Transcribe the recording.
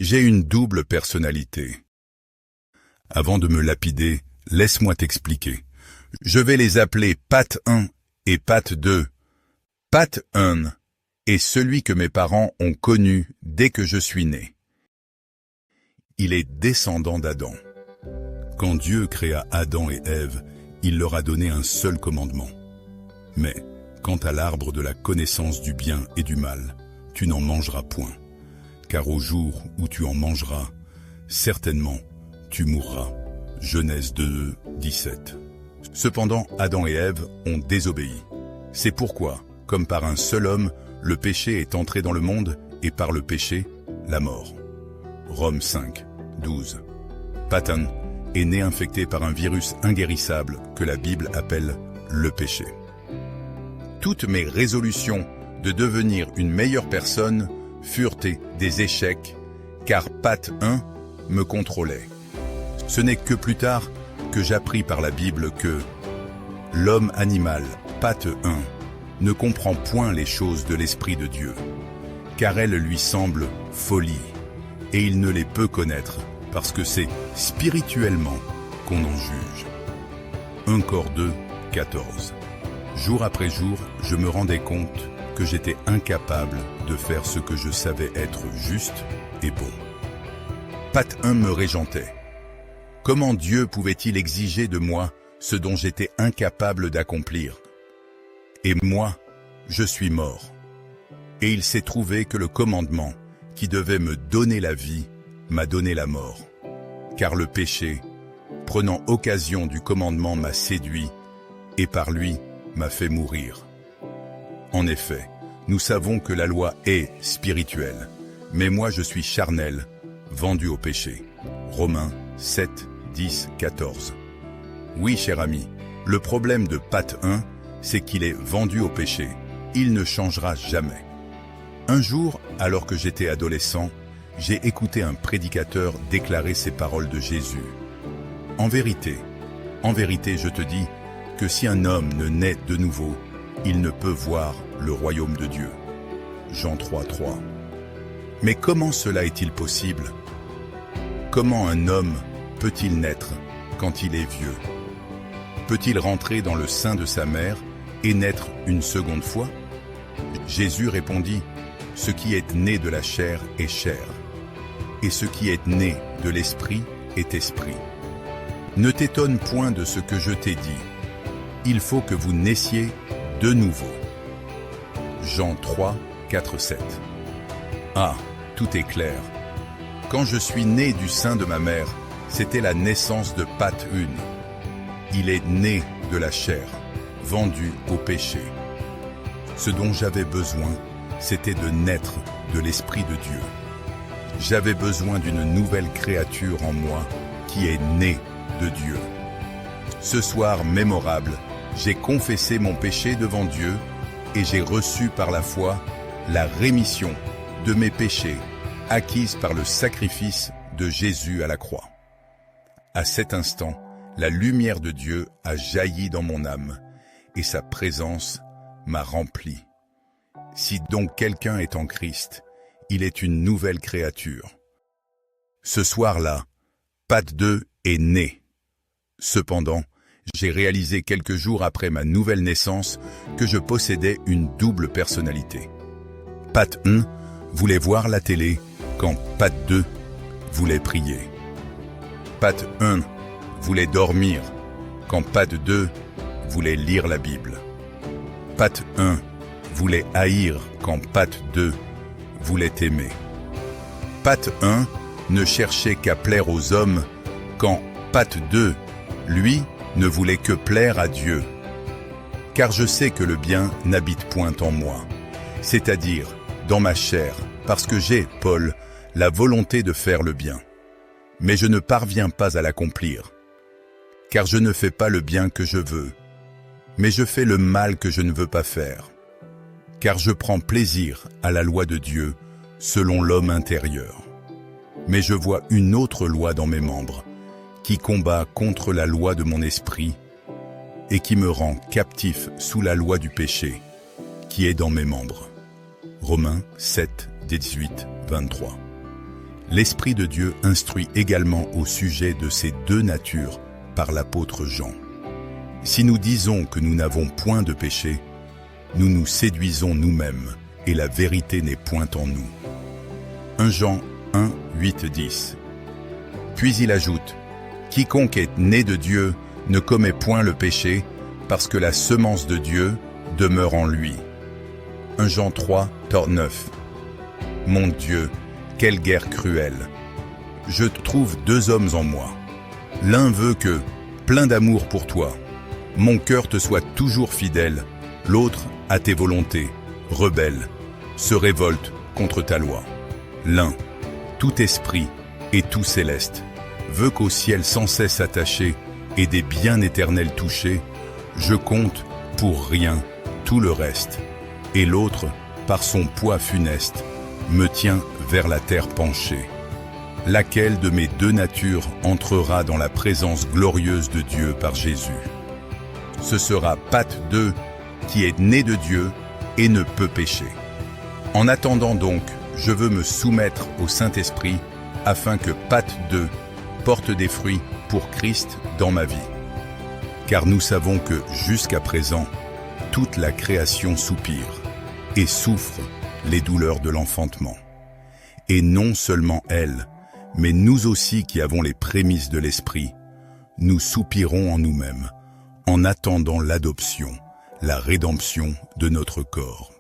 J'ai une double personnalité. Avant de me lapider, laisse-moi t'expliquer. Je vais les appeler Pat 1 et Pat 2. Pat 1 est celui que mes parents ont connu dès que je suis né. Il est descendant d'Adam. Quand Dieu créa Adam et Ève, il leur a donné un seul commandement. Mais, quant à l'arbre de la connaissance du bien et du mal, tu n'en mangeras point. Car au jour où tu en mangeras, certainement, tu mourras. Genèse 2, 17. Cependant, Adam et Ève ont désobéi. C'est pourquoi, comme par un seul homme, le péché est entré dans le monde, et par le péché, la mort. Romains 5, 12. Patan est né infecté par un virus inguérissable que la Bible appelle le péché. Toutes mes résolutions de devenir une meilleure personne furent des échecs, car Pat 1 me contrôlait. Ce n'est que plus tard que j'appris par la Bible que l'homme animal, Pat 1, ne comprend point les choses de l'Esprit de Dieu, car elles lui semblent folie, et il ne les peut connaître, parce que c'est spirituellement qu'on en juge. 1 Cor 2, 14. Jour après jour, je me rendais compte que j'étais incapable de faire ce que je savais être juste et bon. Pat 1 me régentait. Comment Dieu pouvait-il exiger de moi ce dont j'étais incapable d'accomplir? Et moi, je suis mort. Et il s'est trouvé que le commandement qui devait me donner la vie m'a donné la mort. Car le péché, prenant occasion du commandement, m'a séduit et par lui m'a fait mourir. En effet, nous savons que la loi est spirituelle, mais moi je suis charnel, vendu au péché. Romains 7, 10, 14. Oui, cher ami, le problème de Pat 1, c'est qu'il est vendu au péché. Il ne changera jamais. Un jour, alors que j'étais adolescent, j'ai écouté un prédicateur déclarer ces paroles de Jésus. En vérité, je te dis que si un homme ne naît de nouveau, il ne peut voir le royaume de Dieu. Jean 3, 3. Mais comment cela est-il possible? Comment un homme peut-il naître quand il est vieux? Peut-il rentrer dans le sein de sa mère et naître une seconde fois? Jésus répondit, « Ce qui est né de la chair est chair, et ce qui est né de l'esprit est esprit. Ne t'étonne point de ce que je t'ai dit. Il faut que vous naissiez de nouveau. » Jean 3, 4, 7. Ah, tout est clair. Quand je suis né du sein de ma mère, c'était la naissance de Pat 1. Il est né de la chair, vendu au péché. Ce dont j'avais besoin, c'était de naître de l'Esprit de Dieu. J'avais besoin d'une nouvelle créature en moi qui est née de Dieu. Ce soir mémorable, j'ai confessé mon péché devant Dieu et j'ai reçu par la foi la rémission de mes péchés, acquise par le sacrifice de Jésus à la croix. À cet instant, la lumière de Dieu a jailli dans mon âme et sa présence m'a rempli. Si donc quelqu'un est en Christ, il est une nouvelle créature. Ce soir-là, Pat 2 est né. Cependant, j'ai réalisé quelques jours après ma nouvelle naissance que je possédais une double personnalité. Pat 1 voulait voir la télé quand Pat 2 voulait prier. Pat 1 voulait dormir quand Pat 2 voulait lire la Bible. Pat 1 voulait haïr quand Pat 2 voulait aimer. Pat 1 ne cherchait qu'à plaire aux hommes quand Pat 2, lui, ne voulait que plaire à Dieu. Car je sais que le bien n'habite point en moi, c'est-à-dire dans ma chair, parce que j'ai, Paul, la volonté de faire le bien. Mais je ne parviens pas à l'accomplir. Car je ne fais pas le bien que je veux, mais je fais le mal que je ne veux pas faire. Car je prends plaisir à la loi de Dieu selon l'homme intérieur. Mais je vois une autre loi dans mes membres, qui combat contre la loi de mon esprit et qui me rend captif sous la loi du péché, qui est dans mes membres. Romains 7, 18, 23. l'Esprit de Dieu instruit également au sujet de ces deux natures par l'apôtre Jean. Si nous disons que nous n'avons point de péché, nous nous séduisons nous-mêmes et la vérité n'est point en nous. 1 Jean 1, 8, 10. Puis il ajoute, « Quiconque est né de Dieu ne commet point le péché, parce que la semence de Dieu demeure en lui. » 1 Jean 3, 9. Mon Dieu, quelle guerre cruelle! Je trouve deux hommes en moi. L'un veut que, plein d'amour pour toi, mon cœur te soit toujours fidèle, l'autre, à tes volontés, rebelle, se révolte contre ta loi. L'un, tout esprit et tout céleste, veut qu'au ciel sans cesse attaché et des biens éternels touchés, je compte pour rien tout le reste. Et l'autre, par son poids funeste, me tient vers la terre penchée. Laquelle de mes deux natures entrera dans la présence glorieuse de Dieu par Jésus? Ce sera Pâte 2 qui est né de Dieu et ne peut pécher. En attendant donc, je veux me soumettre au Saint-Esprit afin que Pâte 2 porte des fruits pour Christ dans ma vie. Car nous savons que, jusqu'à présent, toute la création soupire et souffre les douleurs de l'enfantement. Et non seulement elle, mais nous aussi qui avons les prémices de l'Esprit, nous soupirons en nous-mêmes, en attendant l'adoption, la rédemption de notre corps.